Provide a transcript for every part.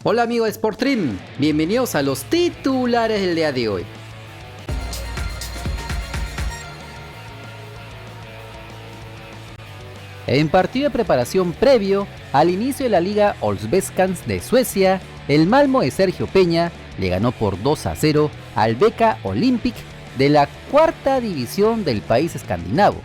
Hola amigo de Sportrim, bienvenidos a los titulares del día de hoy. En partido de preparación previo al inicio de la Liga Allsvenskan de Suecia, el Malmö de Sergio Peña le ganó por 2-0 al BK Olympic de la cuarta división del país escandinavo,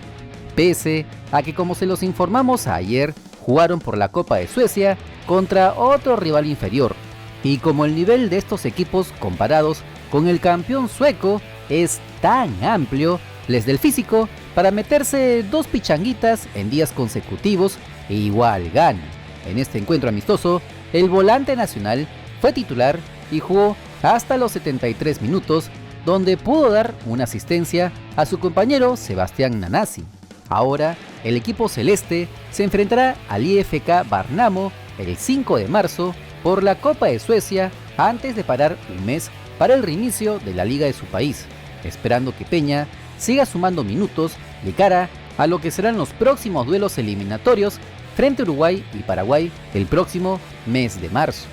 pese a que, como se los informamos ayer, jugaron por la Copa de Suecia contra otro rival inferior, y como el nivel de estos equipos comparados con el campeón sueco es tan amplio, les da el físico para meterse dos pichanguitas en días consecutivos e igual ganan. En este encuentro amistoso, el volante nacional fue titular y jugó hasta los 73 minutos, donde pudo dar una asistencia a su compañero Sebastián Nanasi. Ahora, el equipo celeste se enfrentará al IFK Värnamo el 5 de marzo por la Copa de Suecia antes de parar un mes para el reinicio de la liga de su país, esperando que Peña siga sumando minutos de cara a lo que serán los próximos duelos eliminatorios frente a Uruguay y Paraguay el próximo mes de marzo.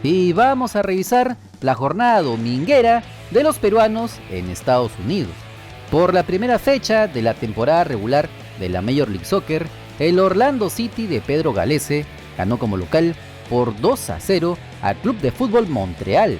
Y vamos a revisar la jornada dominguera de los peruanos en Estados Unidos. Por la primera fecha de la temporada regular de la Major League Soccer, el Orlando City de Pedro Galese ganó como local por 2-0 al Club de Fútbol Montreal.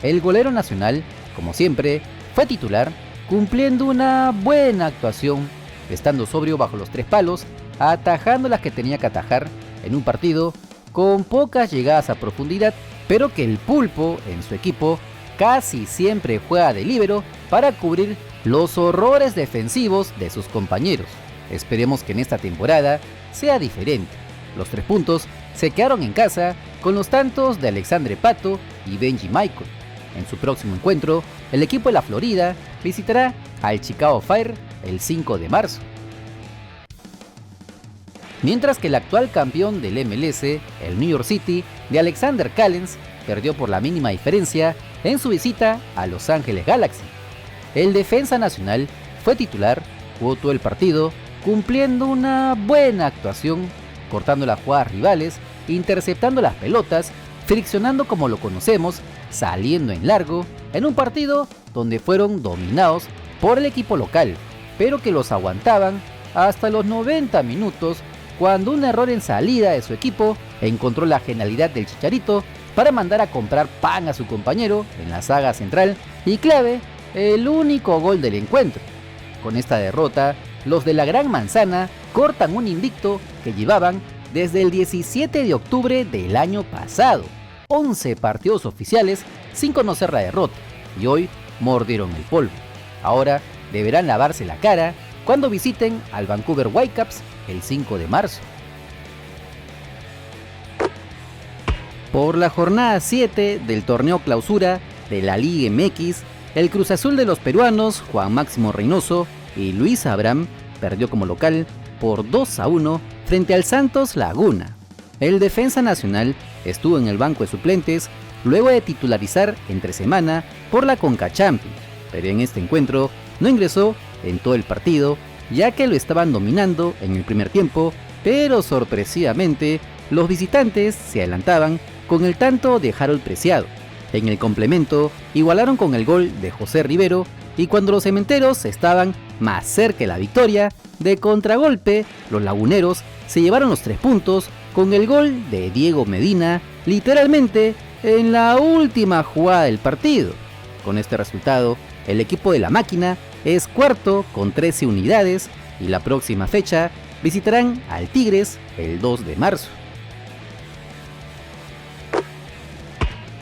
El golero nacional, como siempre, fue titular, cumpliendo una buena actuación, estando sobrio bajo los tres palos, atajando las que tenía que atajar en un partido con pocas llegadas a profundidad, pero que el pulpo en su equipo casi siempre juega de líbero para cubrir los horrores defensivos de sus compañeros. Esperemos que en esta temporada sea diferente. Los 3 puntos se quedaron en casa con los tantos de Alexandre Pato y Benji Michael. En su próximo encuentro, el equipo de la Florida visitará al Chicago Fire el 5 de marzo. Mientras que el actual campeón del MLS, el New York City de Alexander Callens, perdió por la mínima diferencia en su visita a Los Ángeles Galaxy. El defensa nacional fue titular, jugó todo el partido, cumpliendo una buena actuación, cortando las jugadas rivales, interceptando las pelotas, friccionando como lo conocemos, saliendo en largo, en un partido donde fueron dominados por el equipo local, pero que los aguantaban hasta los 90 minutos, cuando un error en salida de su equipo encontró la genialidad del Chicharito para mandar a comprar pan a su compañero en la saga central y clave, el único gol del encuentro. Con esta derrota, los de la Gran Manzana cortan un invicto que llevaban desde el 17 de octubre del año pasado, 11 partidos oficiales sin conocer la derrota, y hoy mordieron el polvo. Ahora deberán lavarse la cara cuando visiten al Vancouver Whitecaps el 5 de marzo. Por la jornada 7 del torneo clausura de la Liga MX, el Cruz Azul de los peruanos Juan Máximo Reynoso y Luis Abraham perdió como local por 2-1 frente al Santos Laguna. El defensa nacional estuvo en el banco de suplentes luego de titularizar entre semana por la Conca Champions, pero en este encuentro no ingresó en todo el partido, ya que lo estaban dominando en el primer tiempo, pero sorpresivamente los visitantes se adelantaban con el tanto de Harold Preciado. En el complemento igualaron con el gol de José Rivero, y cuando los cementeros estaban más cerca de la victoria, de contragolpe los laguneros se llevaron los 3 puntos con el gol de Diego Medina, literalmente en la última jugada del partido. Con este resultado, el equipo de la máquina es cuarto con 13 unidades y la próxima fecha visitarán al Tigres el 2 de marzo.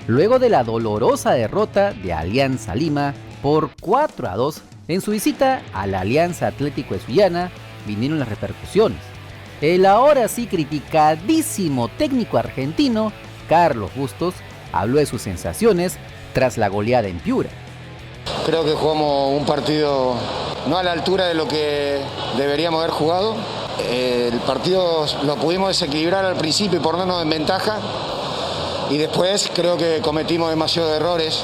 Luego de la dolorosa derrota de Alianza Lima por 4-2 en su visita a la Alianza Atlético de Sullana, vinieron las repercusiones. El ahora sí criticadísimo técnico argentino, Carlos Bustos, habló de sus sensaciones tras la goleada en Piura. Creo que jugamos un partido no a la altura de lo que deberíamos haber jugado. El partido lo pudimos desequilibrar al principio y ponernos en ventaja. Y después creo que cometimos demasiados errores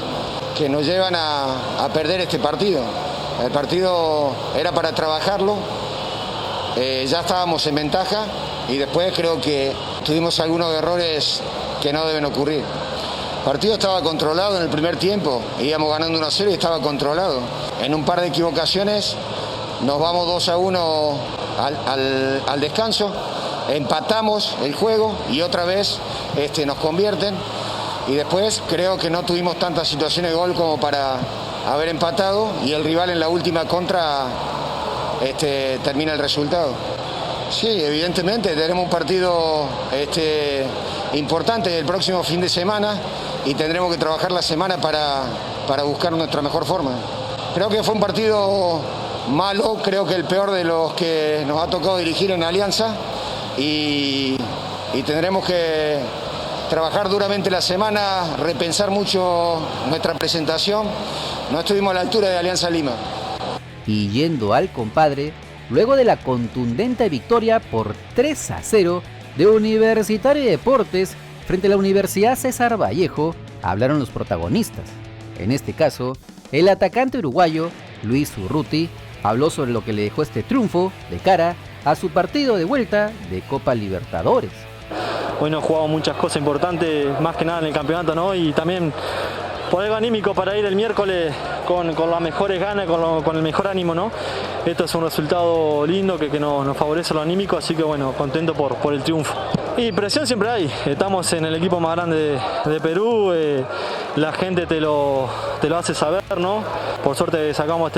que nos llevan a perder este partido. El partido era para trabajarlo, ya estábamos en ventaja y después creo que tuvimos algunos errores que no deben ocurrir. El partido estaba controlado en el primer tiempo, íbamos ganando 1-0 y estaba controlado. En un par de equivocaciones nos vamos 2-1 al descanso, empatamos el juego y otra vez nos convierten. Y después creo que no tuvimos tantas situaciones de gol como para haber empatado y el rival en la última contra termina el resultado. Sí, evidentemente tenemos un partido importante el próximo fin de semana y tendremos que trabajar la semana para buscar nuestra mejor forma. Creo que fue un partido malo, creo que el peor de los que nos ha tocado dirigir en Alianza y tendremos que trabajar duramente la semana, repensar mucho nuestra presentación. No estuvimos a la altura de Alianza Lima. Y yendo al compadre, luego de la contundente victoria por 3-0 de Universitario de Deportes frente a la Universidad César Vallejo, hablaron los protagonistas. En este caso, el atacante uruguayo Luis Urruti habló sobre lo que le dejó este triunfo de cara a su partido de vuelta de Copa Libertadores. Hoy nos jugamos muchas cosas importantes, más que nada en el campeonato, ¿no? Y también por algo anímico para ir el miércoles con las mejores ganas, con el mejor ánimo, ¿no? Esto es un resultado lindo que nos favorece lo anímico, así que bueno, contento por el triunfo. Y presión siempre hay, estamos en el equipo más grande de Perú, la gente te lo hace saber, ¿no? Por suerte sacamos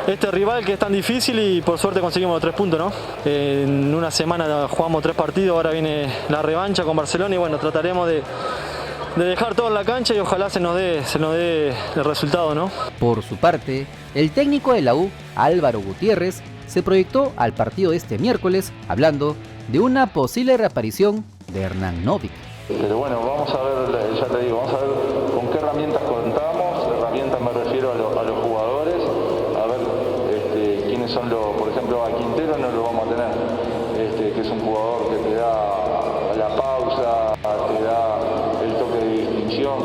este rival que es tan difícil y por suerte conseguimos los 3 puntos, ¿no? En una semana jugamos 3 partidos, ahora viene la revancha con Barcelona y bueno, trataremos de dejar todo en la cancha y ojalá se nos dé el resultado, ¿no? Por su parte, el técnico de la U, Álvaro Gutiérrez, se proyectó al partido de este miércoles hablando de una posible reaparición de Hernán Novic. Pero bueno, vamos a ver, ya te digo, vamos a ver con qué herramientas contamos. Herramientas me refiero a los jugadores, a ver quiénes son por ejemplo, a Quintero no lo vamos a tener, que es un jugador que te da la pausa, te da el toque de distinción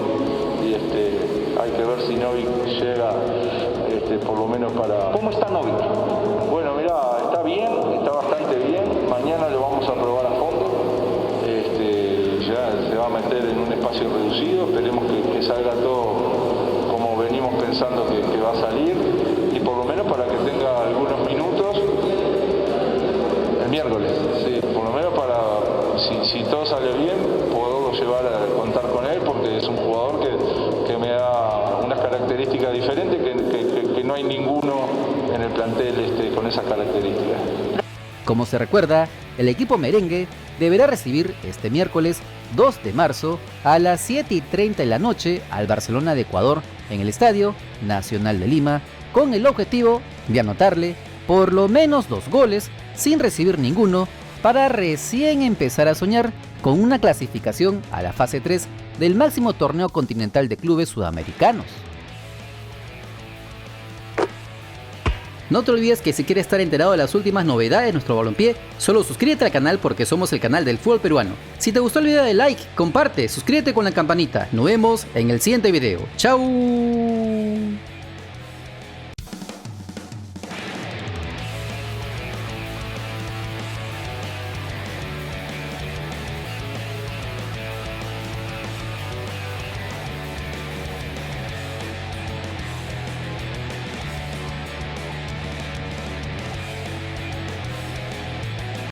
y hay que ver si Novic llega por lo menos para... ¿Cómo está Novic? Bueno, mirá, está bien, está bastante bien, mañana lo vamos a probar a fondo, ya se va a meter en un espacio reducido, esperemos que salga todo como venimos pensando que va a salir y por lo menos para que tenga algunos minutos el miércoles, sí, por lo menos para, si todo sale bien, poderlo llevar a contar con él porque es un jugador que me da unas características diferentes que no hay ninguno en el plantel con esas características. Como se recuerda, el equipo merengue deberá recibir este miércoles 2 de marzo a las 7:30 de la noche al Barcelona de Ecuador en el Estadio Nacional de Lima, con el objetivo de anotarle por lo menos 2 goles sin recibir ninguno para recién empezar a soñar con una clasificación a la fase 3 del máximo torneo continental de clubes sudamericanos. No te olvides que si quieres estar enterado de las últimas novedades de nuestro balompié, solo suscríbete al canal porque somos el canal del fútbol peruano. Si te gustó el video, dale like, comparte, suscríbete con la campanita. Nos vemos en el siguiente video. ¡Chao!